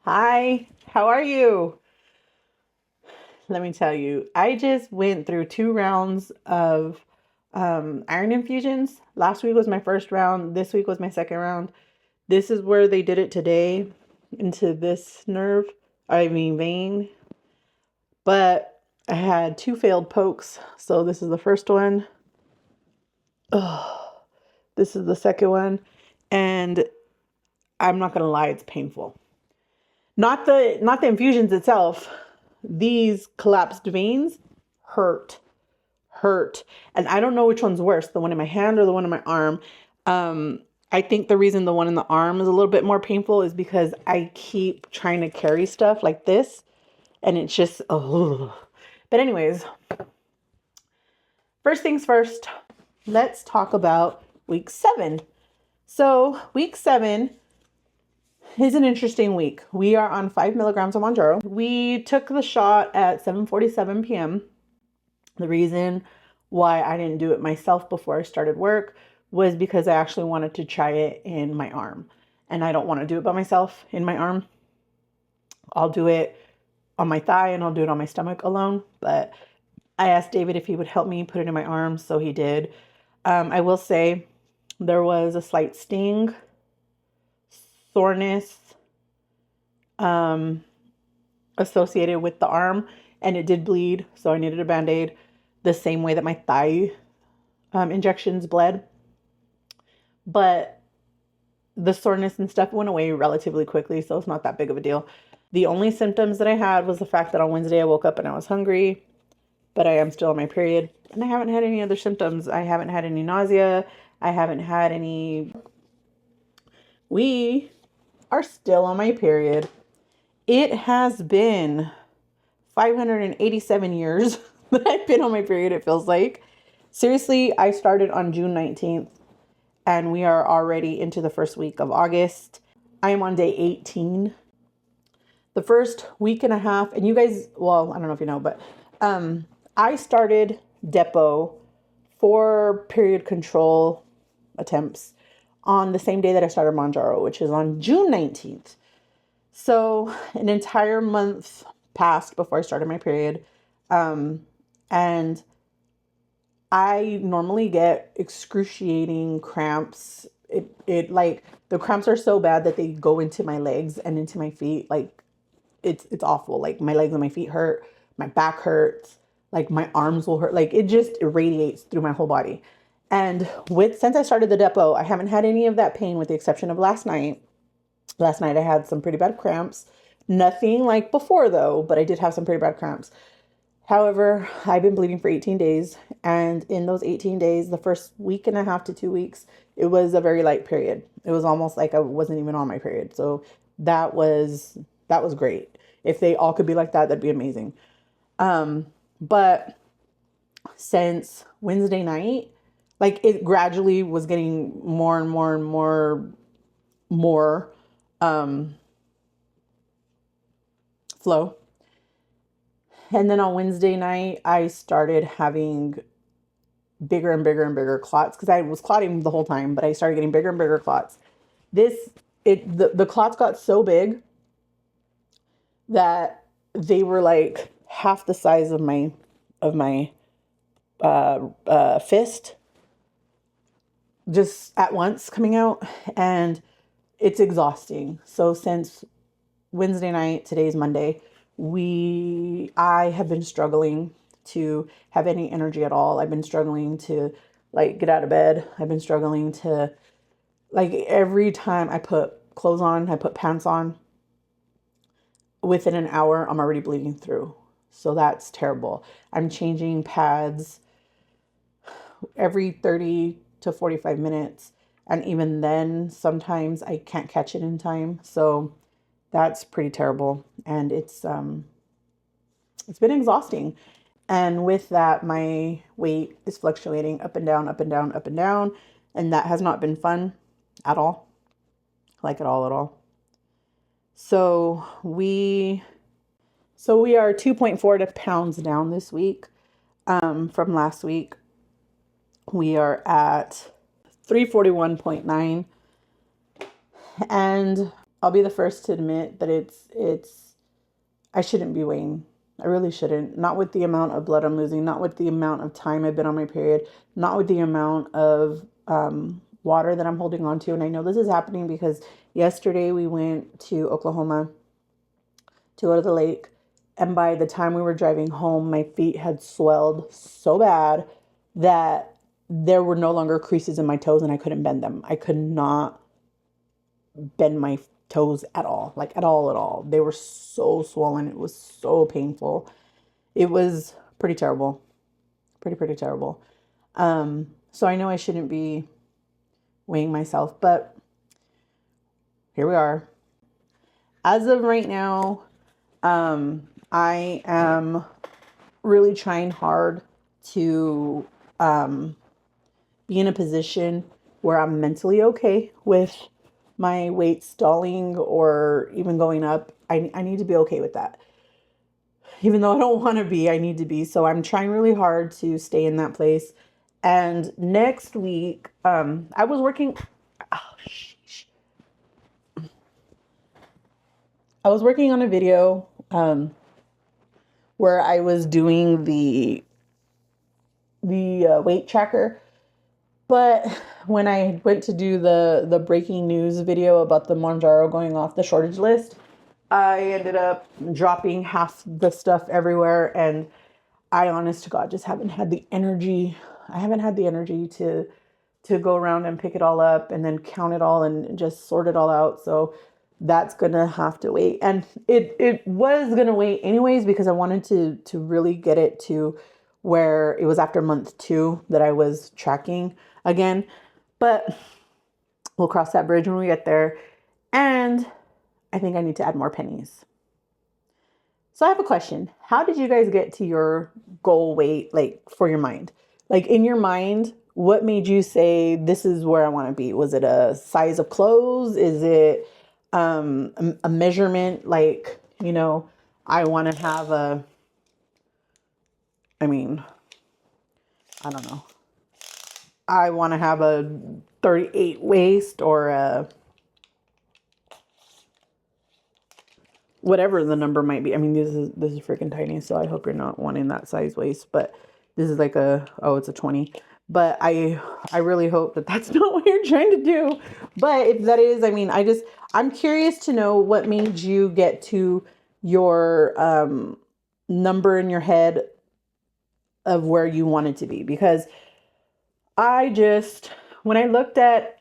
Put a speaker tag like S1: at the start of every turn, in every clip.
S1: Hi, how are you? Let me tell you, I just went through 2 rounds of iron infusions. Last week was my first round. This week was my second round. This is where they did it today into this nerve, I mean vein. But I had 2 failed pokes. So this is the first one. Oh, this is the second one. And I'm not gonna lie, it's painful. Not the infusions itself. These collapsed veins hurt, hurt. And I don't know which one's worse, the one in my hand or the one in my arm. I think the reason the one in the arm is a little bit more painful is because I keep trying to carry stuff like this and it's just, oh. But anyways, first things first, let's talk about week 7. So week 7 is an interesting week. We are on 5 milligrams of Mounjaro. We took the shot at 7:47 p.m. The reason why I didn't do it myself before I started work was because I actually wanted to try it in my arm. And I don't want to do it by myself in my arm. I'll do it on my thigh and I'll do it on my stomach alone. But I asked David if he would help me put it in my arm, so he did. I will say there was a slight sting, soreness, associated with the arm, and it did bleed, so I needed a band-aid the same way that my thigh injections bled. But the soreness and stuff went away relatively quickly, so it's not that big of a deal. The only symptoms that I had was the fact that on Wednesday I woke up and I was hungry, but I am still on my period, and I haven't had any other symptoms. I haven't had any nausea. I haven't had any. We are still on my period. It has been 587 years that I've been on my period, it feels like. Seriously, I started on June 19th and we are already into the first week of August. I am on day 18. The first week and a half, and you guys, well, I don't know if you know, but I started Depo for period control attempts on the same day that I started Mounjaro, which is on June 19th. So an entire month passed before I started my period. And I normally get excruciating cramps. It like the cramps are so bad that they go into my legs and into my feet. Like it's awful. Like my legs and my feet hurt. My back hurts. Like my arms will hurt. Like it just irradiates through my whole body. And since I started the Depo, I haven't had any of that pain with the exception of last night. Last night I had some pretty bad cramps. Nothing like before though, but I did have some pretty bad cramps. However, I've been bleeding for 18 days. And in those 18 days, the first week and a half to 2 weeks, it was a very light period. It was almost like I wasn't even on my period. So that was great. If they all could be like that, that'd be amazing. But since Wednesday night, like it gradually was getting more and more and more flow. And then on Wednesday night, I started having bigger and bigger and bigger clots because I was clotting the whole time, but I started getting bigger and bigger clots. The clots got so big that they were like half the size of my fist just at once coming out, and it's exhausting. So since Wednesday night, today's Monday, I have been struggling to have any energy at all. I've been struggling to like get out of bed. I've been struggling to like every time I put clothes on, I put pants on, within an hour, I'm already bleeding through. So that's terrible. I'm changing pads every 30 to 45 minutes. And even then, sometimes I can't catch it in time. So that's pretty terrible. And it's been exhausting. And with that, my weight is fluctuating up and down, up and down, up and down. And that has not been fun at all. Like at all. So we are 2.4 pounds down this week from last week. We are at 341.9. And I'll be the first to admit that I shouldn't be weighing. I really shouldn't. Not with the amount of blood I'm losing, not with the amount of time I've been on my period, not with the amount of water that I'm holding on to. And I know this is happening because yesterday we went to Oklahoma to go to the lake. And by the time we were driving home, my feet had swelled so bad that there were no longer creases in my toes and I couldn't bend them. I could not bend my toes at all, like at all, at all. They were so swollen. It was so painful. It was pretty terrible. Pretty terrible. So I know I shouldn't be weighing myself, but here we are. As of right now, I am really trying hard to be in a position where I'm mentally okay with my weight stalling or even going up. I need to be okay with that. Even though I don't want to be, I need to be. So I'm trying really hard to stay in that place. And next week, I was working. Oh, sheesh. I was working on a video where I was doing the weight tracker. But when I went to do the breaking news video about the Mounjaro going off the shortage list, I ended up dropping half the stuff everywhere. And I, honest to God, just haven't had the energy. I haven't had the energy to go around and pick it all up and then count it all and just sort it all out. So that's gonna have to wait. And it was gonna wait anyways because I wanted to really get it to where it was after month 2 that I was tracking again. But we'll cross that bridge when we get there. And I think I need to add more pennies. So I have a question. How did you guys get to your goal weight, like for your mind? Like in your mind, what made you say, this is where I want to be? Was it a size of clothes? Is it a measurement? Like, I want to have I don't know. I want to have a 38 waist or a whatever the number might be. I mean, this is freaking tiny, so I hope you're not wanting that size waist, but this is like it's a 20. But I really hope that that's not what you're trying to do. But if that is, I'm curious to know what made you get to your number in your head of where you wanted to be. Because I just, when I looked at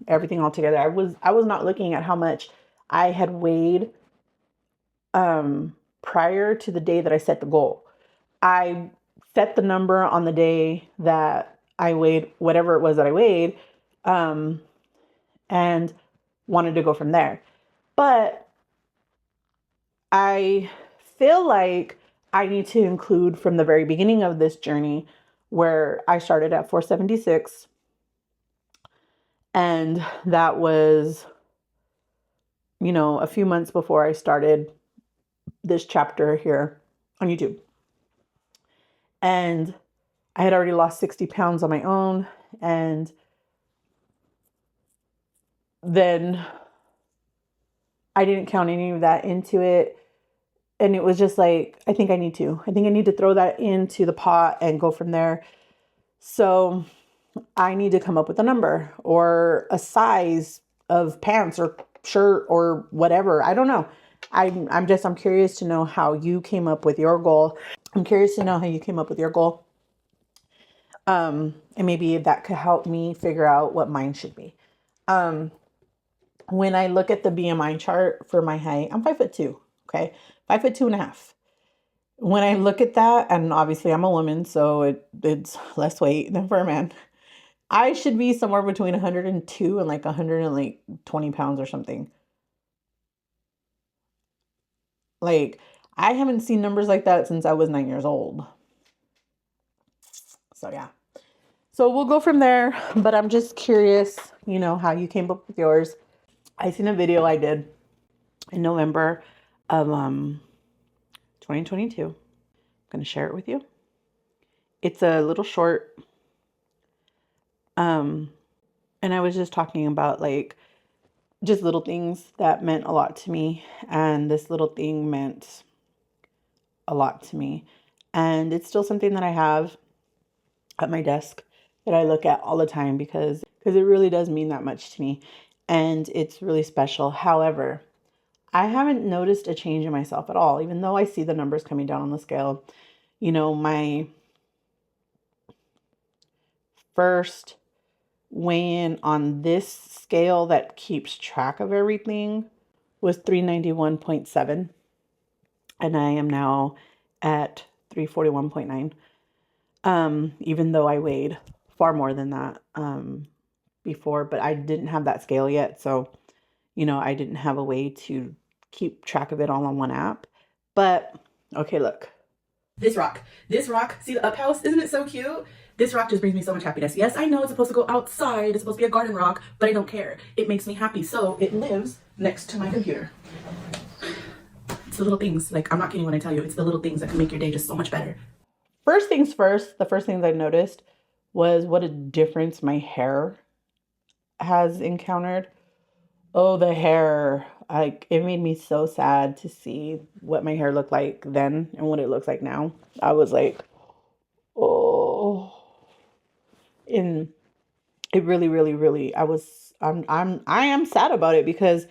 S1: everything all together, I was not looking at how much I had weighed prior to the day that I set the goal. I set the number on the day that I weighed whatever it was that I weighed, and wanted to go from there. But I feel like I need to include from the very beginning of this journey where I started at 476. And that was, a few months before I started this chapter here on YouTube. And I had already lost 60 pounds on my own. And then I didn't count any of that into it. And it was just like, I think I need to throw that into the pot and go from there. So I need to come up with a number or a size of pants or shirt or whatever. I don't know. I'm curious to know how you came up with your goal. And maybe that could help me figure out what mine should be. When I look at the BMI chart for my height, I'm 5'2". Okay. 5'2.5". When I look at that, and obviously I'm a woman, so it's less weight than for a man. I should be somewhere between 102 and like 120 pounds or something. Like, I haven't seen numbers like that since I was 9 years old. So yeah. So we'll go from there, but I'm just curious, how you came up with yours. I seen a video I did in November of 2022. I'm going to share it with you. It's a little short. And I was just talking about like just little things that meant a lot to me. And this little thing meant a lot to me. And it's still something that I have at my desk that I look at all the time because it really does mean that much to me. And it's really special. However, I haven't noticed a change in myself at all, even though I see the numbers coming down on the scale. You know, my first weigh-in on this scale that keeps track of everything was 391.7. And I am now at 341.9. Even though I weighed far more than that before, but I didn't have that scale yet. So, you know, I didn't have a way to keep track of it all on one app. But okay, look. This rock, see the up house? Isn't it so cute? This rock just brings me so much happiness. Yes, I know it's supposed to go outside. It's supposed to be a garden rock, but I don't care. It makes me happy. So it lives next to my computer. It's the little things. Like, I'm not kidding when I tell you, it's the little things that can make your day just so much better. First things first, the first things I noticed was what a difference my hair has encountered. Oh, the hair. Like, it made me so sad to see what my hair looked like then and what it looks like now. I was like, oh. And it really, really, really, I am sad about it because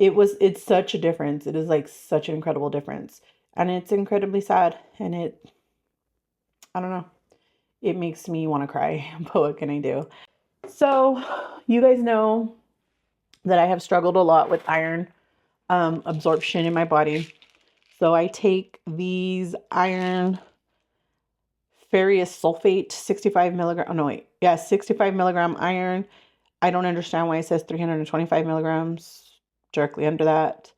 S1: it's such a difference. It is like such an incredible difference. And it's incredibly sad. And I don't know. It makes me want to cry, but what can I do? So you guys know that I have struggled a lot with iron absorption in my body. So I take these iron ferrous sulfate, 65 milligram. Oh, no, wait. Yeah, 65 milligram iron. I don't understand why it says 325 milligrams directly under that.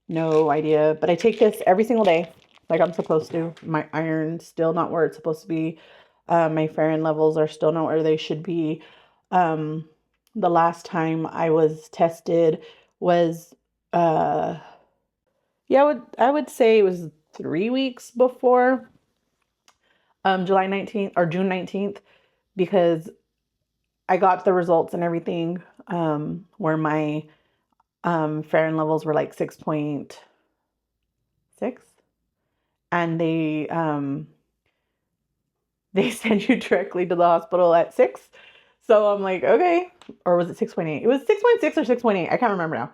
S1: No idea. But I take this every single day like I'm supposed to. My iron's still not where it's supposed to be. My ferrin levels are still not where they should be. The last time I was tested was, yeah, I would say it was 3 weeks before July 19th or June 19th, because I got the results and everything where my ferrin levels were like 6.6, and they send you directly to the hospital at 6. So I'm like, okay. Or was it 6.8? It was 6.6 or 6.8. I can't remember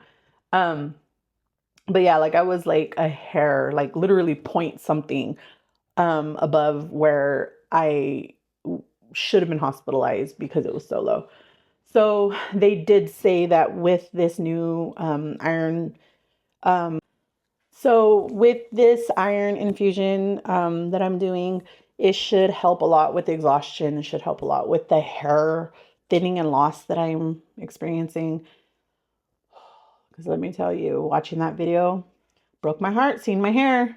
S1: now. But yeah, like I was like a hair, like literally point something above where I should have been hospitalized because it was so low. So they did say that with this new iron, so with this iron infusion that I'm doing, it should help a lot with the exhaustion. It should help a lot with the hair thinning and loss that I'm experiencing. Because let me tell you, watching that video broke my heart, seeing my hair,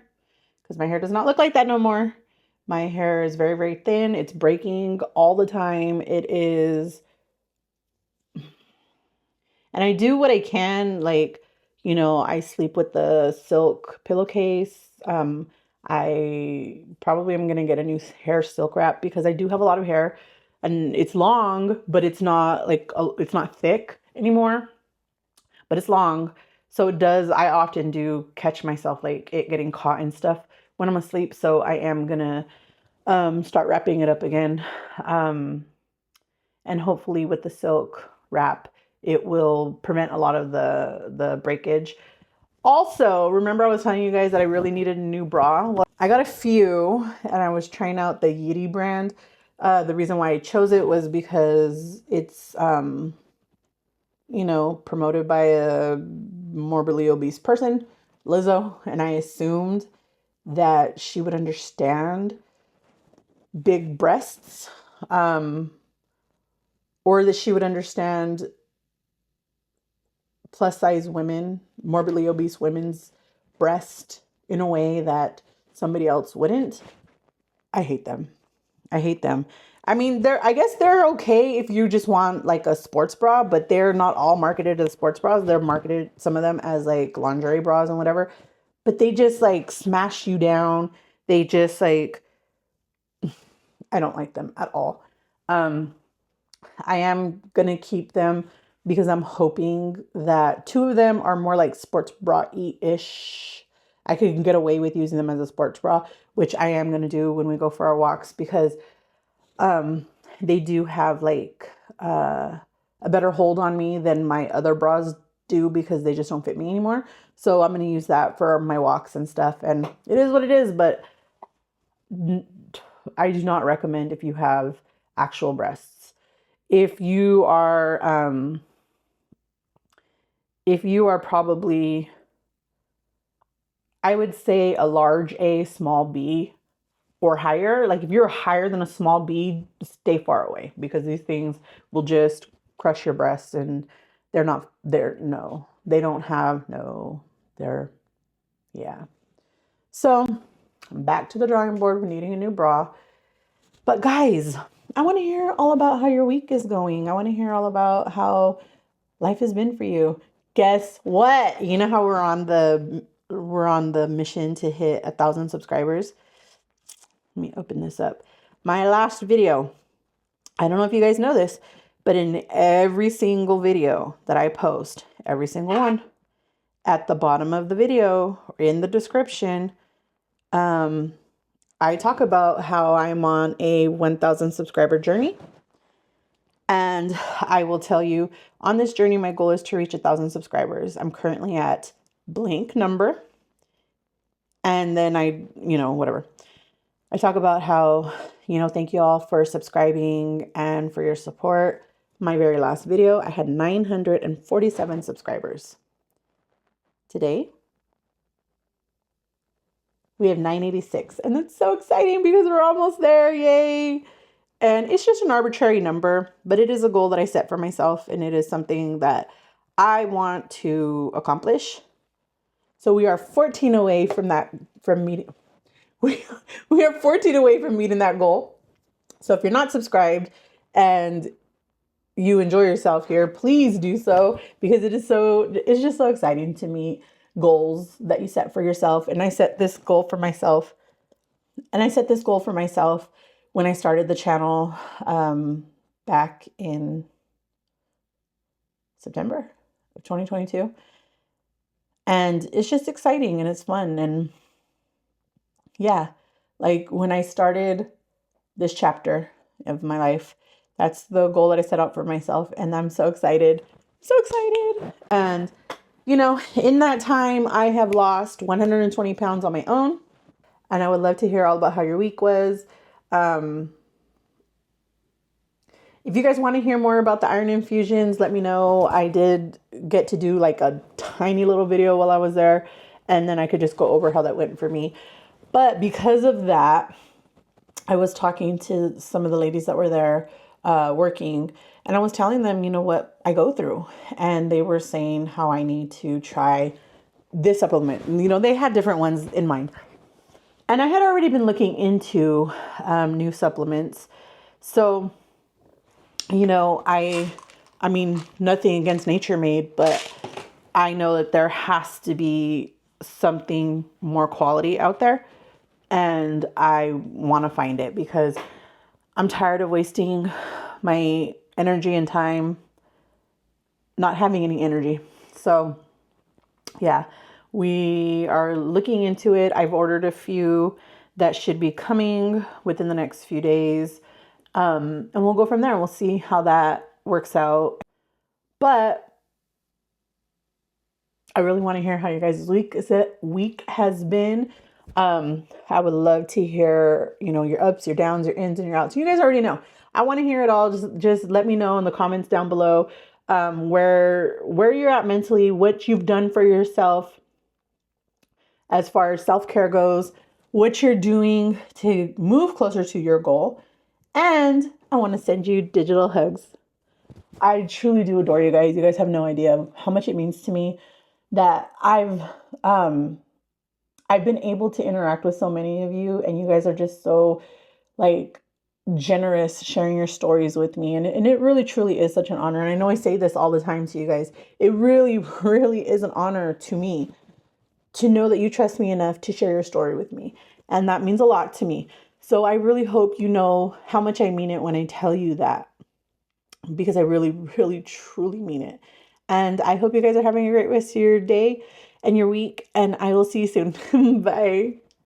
S1: because my hair does not look like that no more. My hair is very, very thin. It's breaking all the time. It is. And I do what I can. Like, you know, I sleep with the silk pillowcase. I probably am going to get a new hair silk wrap because I do have a lot of hair and it's long, but it's not like, it's not thick anymore, but it's long. So I often do catch myself like it getting caught and stuff when I'm asleep. So I am going to start wrapping it up again. And hopefully with the silk wrap, it will prevent a lot of the breakage. Also, remember I was telling you guys that I really needed a new bra? Well, I got a few and I was trying out the Yeti brand. The reason why I chose it was because it's, you know, promoted by a morbidly obese person, Lizzo, and I assumed that she would understand big breasts, or that she would understand plus size women, morbidly obese women's breast in a way that somebody else wouldn't. I hate them. I hate them. I mean, I guess they're okay if you just want like a sports bra, but they're not all marketed as sports bras. They're marketed, some of them, as like lingerie bras and whatever, but they just like smash you down. They just like, I don't like them at all. I am going to keep them because I'm hoping that two of them are more like sports bra-ish. I could get away with using them as a sports bra, which I am going to do when we go for our walks, because they do have like a better hold on me than my other bras do, because they just don't fit me anymore. So I'm going to use that for my walks and stuff. And it is what it is, but I do not recommend if you have actual breasts. If you are probably, I would say a large A, small B, or higher. Like if you're higher than a small B, stay far away, because these things will just crush your breasts, and no, they don't have, no, they're, yeah. So I'm back to the drawing board with needing a new bra. But guys, I want to hear all about how your week is going. I want to hear all about how life has been for you. Guess what? You know how we're on the mission to hit 1,000 subscribers. Let me open this up. My last video, I don't know if you guys know this, but in every single video that I post, every single one, at the bottom of the video or in the description, I talk about how I'm on a 1,000 subscriber journey. And I will tell you, on this journey, my goal is to reach 1,000 subscribers. I'm currently at blank number. And then whatever. I talk about how, thank you all for subscribing and for your support. My very last video, I had 947 subscribers. Today, we have 986. And that's so exciting because we're almost there. Yay. And it's just an arbitrary number, but it is a goal that I set for myself. And it is something that I want to accomplish. So we are 14 away from meeting. We are 14 away from meeting that goal. So if you're not subscribed and you enjoy yourself here, please do so, because it's just so exciting to meet goals that you set for yourself. And I set this goal for myself. When I started the channel back in September of 2022. And it's just exciting and it's fun. And yeah, like when I started this chapter of my life, that's the goal that I set out for myself. And I'm so excited. So excited. And, in that time, I have lost 120 pounds on my own. And I would love to hear all about how your week was. If you guys want to hear more about the iron infusions, let me know. I did get to do like a tiny little video while I was there, and then I could just go over how that went for me. But because of that, I was talking to some of the ladies that were there working, and I was telling them, what I go through. And they were saying how I need to try this supplement. They had different ones in mind. And I had already been looking into new supplements. So, I mean, nothing against Nature Made, but I know that there has to be something more quality out there. And I want to find it, because I'm tired of wasting my energy and time not having any energy. So yeah, we are looking into it. I've ordered a few that should be coming within the next few days. And we'll go from there and we'll see how that works out. But I really want to hear how you guys' week has been. I would love to hear, your ups, your downs, your ins and your outs. You guys already know. I want to hear it all. Just let me know in the comments down below, where you're at mentally, what you've done for yourself as far as self-care goes, what you're doing to move closer to your goal. And I want to send you digital hugs. I truly do adore you guys. You guys have no idea how much it means to me that I've been able to interact with so many of you, and you guys are just so generous sharing your stories with me. And it really truly is such an honor. And I know I say this all the time to you guys. It really, really is an honor to me to know that you trust me enough to share your story with me. And that means a lot to me. So I really hope you know how much I mean it when I tell you that. because I really, really, truly mean it. And I hope you guys are having a great rest of your day and your week, and I will see you soon. Bye.